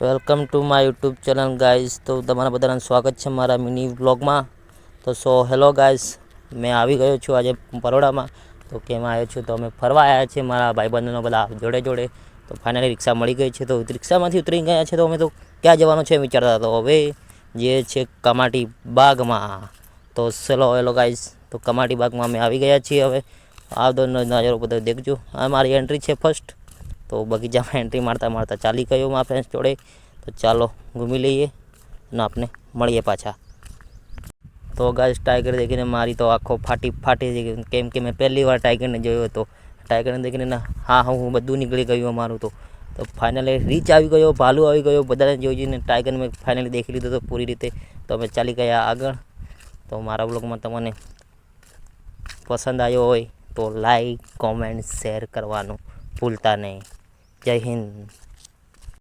Welcome to my YouTube channel guys. તો તમારા બધાનું સ્વાગત છે મારા મિની વ્લોગમાં. તો હેલો ગાઈઝ, મેં આવી ગયો છું આજે બરોડામાં. તો કેમ આવ્યો છું, તો અમે ફરવા આવ્યા છીએ મારા ભાઈબંધોનો બધા જોડે જોડે. તો ફાઇનલી રિક્ષા મળી ગઈ છે. તો રિક્ષામાંથી ઉતરી ગયા છે. તો અમે તો ક્યાં જવાનું છે વિચારતા. તો હવે જે છે કમાટી બાગમાં. તો હેલો ગાઈઝ, તો કમાટી બાગમાં અમે આવી ગયા છીએ. હવે આ નજારો બધો દેખજો. આ મારી એન્ટ્રી છે ફર્સ્ટ. તો બગીચામાં એન્ટ્રી મારતા મારતા ચાલી ગયો મારા ફ્રેન્ડ્સ જોડે. તો ચાલો ઘૂમી લઈએ અને આપણે મળીએ પાછા. તો ગાઈસ, ટાઈગર દેખીને મારી તો આંખો ફાટી કેમ કે મેં પહેલી વાર ટાઈગરને જોયો હતો. ટાઈગરને દેખીને હું બધું નીકળી ગયું અમારું. તો ફાઇનલી રીચ આવી ગયો, ભાલુ આવી ગયો. બધાને જોઈને ટાઈગર મેં ફાઇનલી દેખી લીધો હતો પૂરી રીતે. તો અમે ચાલી ગયા આગળ. તો મારા બ્લોગમાં તમને પસંદ આવ્યો હોય તો લાઈક, કોમેન્ટ, શેર કરવાનું ભૂલતા નહીં. જય હિન્દ.